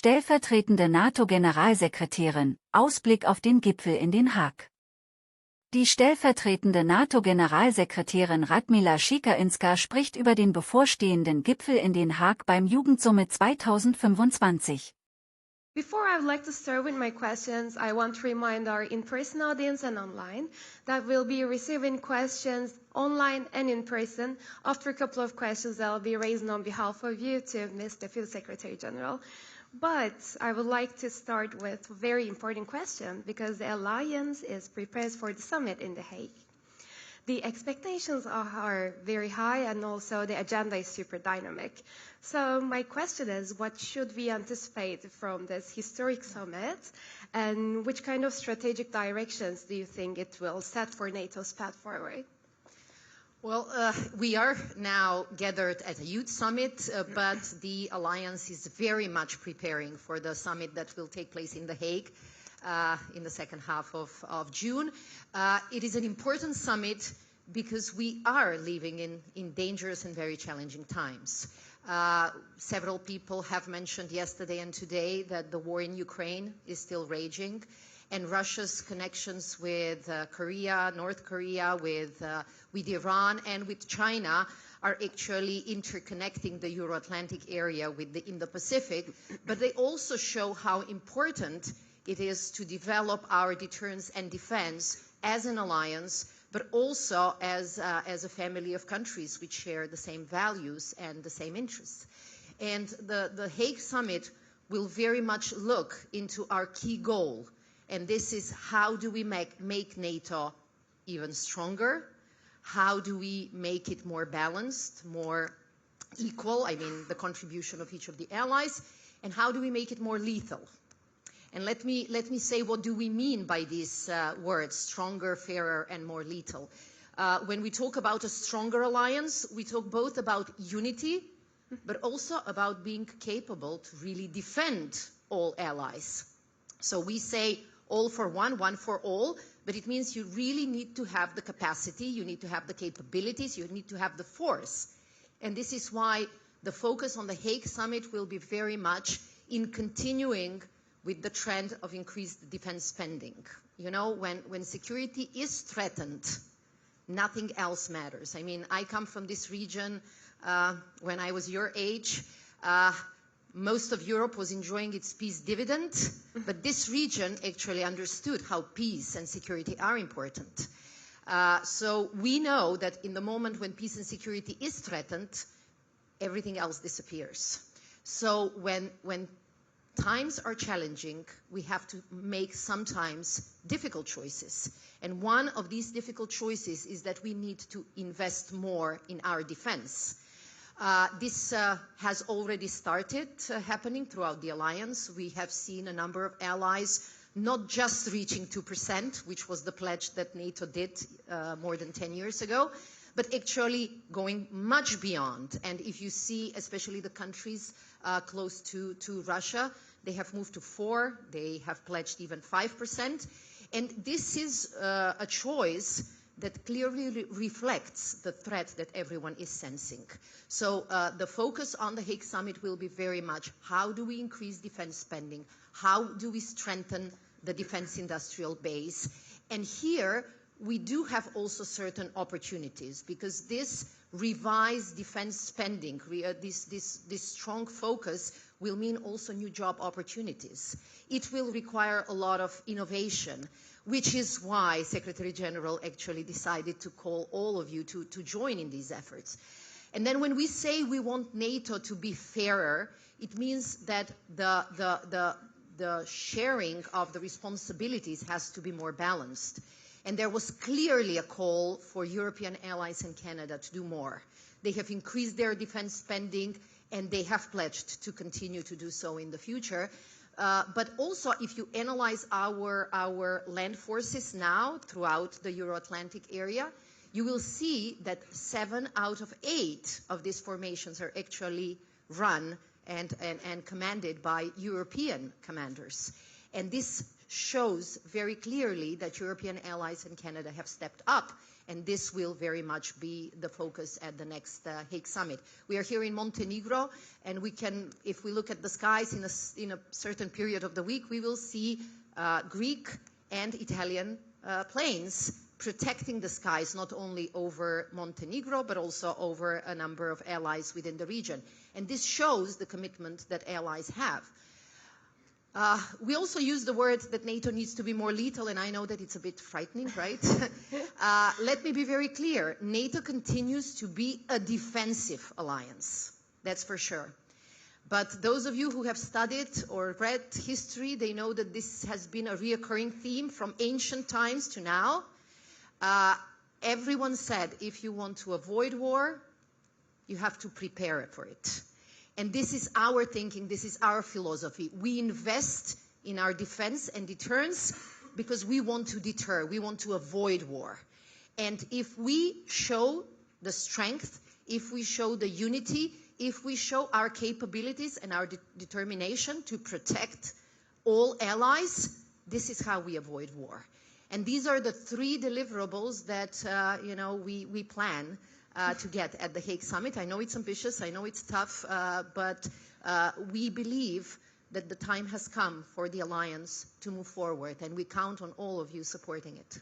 Stellvertretende NATO-Generalsekretärin, Ausblick auf den Gipfel in Den Haag. Die stellvertretende NATO-Generalsekretärin Radmila Shekerinska spricht über den bevorstehenden Gipfel in Den Haag beim Jugendsummit 2025. Before I would like to start with my questions, I want to remind our in-person audience and online that we'll be receiving questions online and in person after a couple of questions that will be raised on behalf of you to Mr. Field Secretary General. But I would like to start with a very important question because the Alliance is prepared for the summit in The Hague. The expectations are very high and also the agenda is super dynamic. So my question is, what should we anticipate from this historic summit and which kind of strategic directions do you think it will set for NATO's path forward? Well, we are now gathered at a youth summit, but the Alliance is very much preparing for the summit that will take place in The Hague in the second half of June. It is an important summit because we are living in dangerous and very challenging times. Several people have mentioned yesterday and today that the war in Ukraine is still raging, and Russia's connections with Korea, North Korea, with Iran and with China are actually interconnecting the Euro-Atlantic area with the Indo-Pacific, but they also show how important it is to develop our deterrence and defense as an alliance, but also as a family of countries which share the same values and the same interests. And the Hague Summit will very much look into our key goal, and this is how do we make NATO even stronger? How do we make it more balanced, more equal, I mean the contribution of each of the allies, and how do we make it more lethal? And let me say, what do we mean by these words, stronger, fairer, and more lethal? When we talk about a stronger alliance, we talk both about unity, but also about being capable to really defend all allies. So we say all for one, one for all, but it means you really need to have the capacity, you need to have the capabilities, you need to have the force. And this is why the focus on the Hague Summit will be very much in continuing with the trend of increased defense spending. You know, when security is threatened, nothing else matters. I mean, I come from this region when I was your age. Most of Europe was enjoying its peace dividend, but this region actually understood how peace and security are important. So we know that in the moment when peace and security is threatened, everything else disappears. So when times are challenging, we have to make sometimes difficult choices. And one of these difficult choices is that we need to invest more in our defense. This has already started happening throughout the alliance. We have seen a number of allies not just reaching 2%, which was the pledge that NATO did more than 10 years ago, but actually going much beyond. And if you see, especially the countries close to Russia, they have moved to 4%, they have pledged even 5%. And this is a choice that clearly reflects the threat that everyone is sensing. So the focus on the Hague Summit will be very much how do we increase defense spending? How do we strengthen the defense industrial base? And here we do have also certain opportunities because this revised defense spending, this strong focus will mean also new job opportunities. It will require a lot of innovation, which is why Secretary General actually decided to call all of you to join in these efforts. And then when we say we want NATO to be fairer, it means that the sharing of the responsibilities has to be more balanced. And there was clearly a call for European allies and Canada to do more. They have increased their defense spending and they have pledged to continue to do so in the future. But also, if you analyze our land forces now throughout the Euro-Atlantic area, you will see that 7 out of 8 of these formations are actually run and commanded by European commanders. And this shows very clearly that European allies and Canada have stepped up and this will very much be the focus at the next Hague Summit. We are here in Montenegro, and we can, if we look at the skies in a certain period of the week, we will see Greek and Italian planes protecting the skies, not only over Montenegro, but also over a number of allies within the region. And this shows the commitment that allies have. We also use the word that NATO needs to be more lethal, and I know that it's a bit frightening, right? Let me be very clear. NATO continues to be a defensive alliance, that's for sure. But those of you who have studied or read history, they know that this has been a reoccurring theme from ancient times to now. Everyone said, if you want to avoid war, you have to prepare for it. And this is our thinking, this is our philosophy. We invest in our defense and deterrence because we want to deter, we want to avoid war. And if we show the strength, if we show the unity, if we show our capabilities and our determination to protect all allies, this is how we avoid war. And these are the three deliverables that we plan to get at the Hague Summit. I know it's ambitious, I know it's tough, but we believe that the time has come for the alliance to move forward, and we count on all of you supporting it.